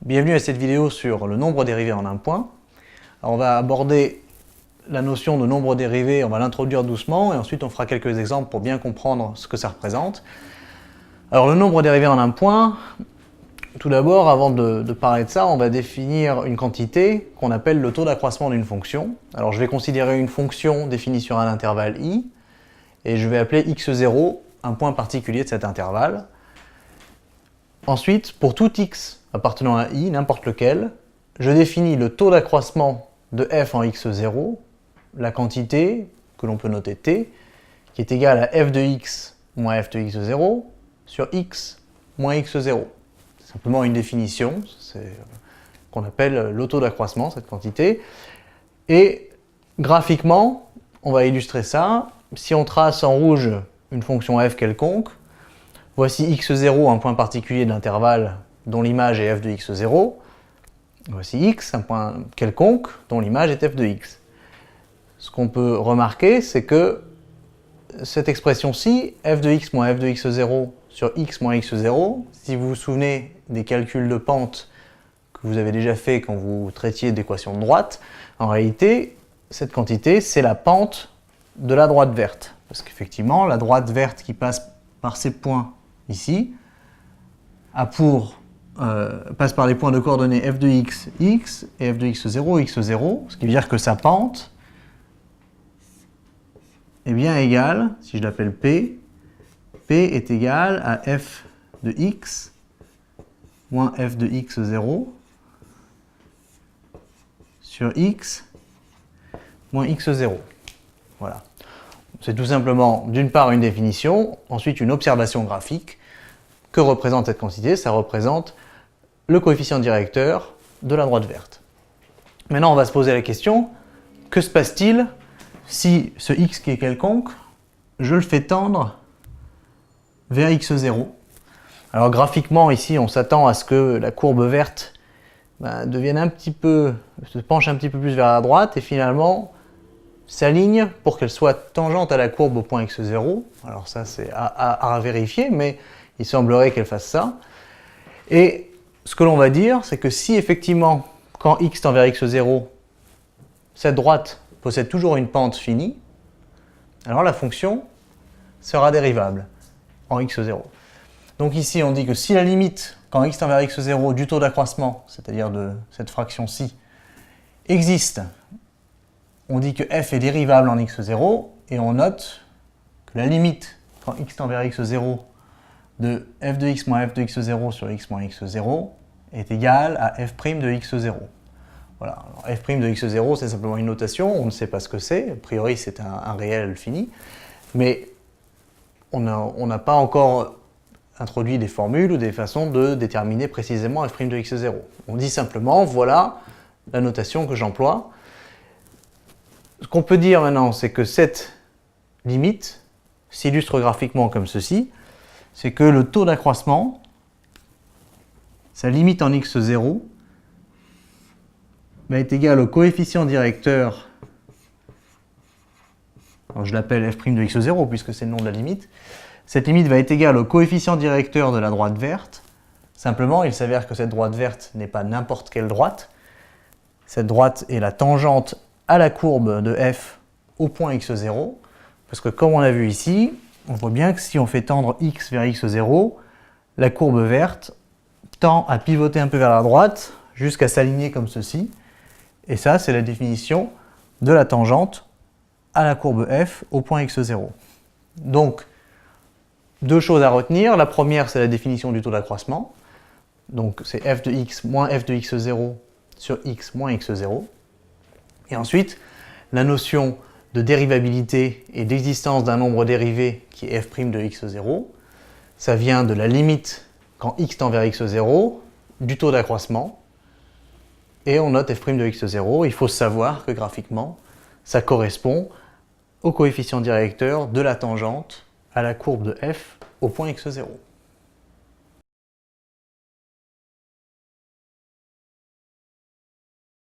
Bienvenue à cette vidéo sur le nombre dérivé en un point. Alors on va aborder la notion de nombre dérivé, on va l'introduire doucement et ensuite on fera quelques exemples pour bien comprendre ce que ça représente. Alors le nombre dérivé en un point, tout d'abord avant de parler de ça, on va définir une quantité qu'on appelle le taux d'accroissement d'une fonction. Alors je vais considérer une fonction définie sur un intervalle i et je vais appeler x0 un point particulier de cet intervalle. Ensuite, pour tout x appartenant à i, n'importe lequel, je définis le taux d'accroissement de f en x0, la quantité que l'on peut noter t, qui est égale à f de x moins f de x0 sur x moins x0. C'est simplement une définition, qu'on appelle le taux d'accroissement, cette quantité. Et graphiquement, on va illustrer ça. Si on trace en rouge une fonction f quelconque, voici x0, un point particulier de l'intervalle dont l'image est f de x0. Voici x, un point quelconque dont l'image est f de x. Ce qu'on peut remarquer, c'est que cette expression-ci, f de x moins f de x0 sur x moins x0, si vous vous souvenez des calculs de pente que vous avez déjà fait quand vous traitiez d'équation de droite, en réalité, cette quantité, c'est la pente de la droite verte. Parce qu'effectivement, la droite verte qui passe par ces points ici, passe par les points de coordonnées f de x, x, et f de x0, x0, ce qui veut dire que sa pente est bien égale, si je l'appelle P est égal à f de x moins f de x0 sur x moins x0. Voilà. C'est tout simplement, d'une part, une définition, ensuite une observation graphique. Que représente cette quantité? Ça représente le coefficient directeur de la droite verte. Maintenant, on va se poser la question, que se passe-t-il si ce x qui est quelconque, je le fais tendre vers x0? Alors graphiquement, ici, on s'attend à ce que la courbe verte devienne se penche un petit peu plus vers la droite et finalement s'aligne pour qu'elle soit tangente à la courbe au point x0. Alors ça, c'est à vérifier, mais il semblerait qu'elle fasse ça. Et ce que l'on va dire, c'est que si effectivement, quand x tend vers x0, cette droite possède toujours une pente finie, alors la fonction sera dérivable en x0. Donc ici, on dit que si la limite, quand x tend vers x0, du taux d'accroissement, c'est-à-dire de cette fraction-ci, existe, on dit que f est dérivable en x0, et on note que la limite, quand x tend vers x0, de f de x moins f de x0 sur x moins x0 est égale à f' de x0. Voilà. Alors, f' de x0, c'est simplement une notation, on ne sait pas ce que c'est, a priori c'est un réel fini, mais on n'a pas encore introduit des formules ou des façons de déterminer précisément f' de x0. On dit simplement, voilà la notation que j'emploie. Ce qu'on peut dire maintenant, c'est que cette limite s'illustre graphiquement comme ceci, c'est que le taux d'accroissement, sa limite en x0, va être égal au coefficient directeur, alors je l'appelle f' de x0 puisque c'est le nom de la limite, cette limite va être égale au coefficient directeur de la droite verte. Simplement, il s'avère que cette droite verte n'est pas n'importe quelle droite, cette droite est la tangente à la courbe de f au point x0, parce que comme on l'a vu ici, on voit bien que si on fait tendre x vers x0, la courbe verte tend à pivoter un peu vers la droite jusqu'à s'aligner comme ceci. Et ça, c'est la définition de la tangente à la courbe f au point x0. Donc, deux choses à retenir. La première, c'est la définition du taux d'accroissement. Donc, c'est f de x moins f de x0 sur x moins x0. Et ensuite, la notion de dérivabilité et d'existence d'un nombre dérivé qui est f' de x0. Ça vient de la limite quand x tend vers x0 du taux d'accroissement. Et on note f' de x0. Il faut savoir que graphiquement, ça correspond au coefficient directeur de la tangente à la courbe de f au point x0.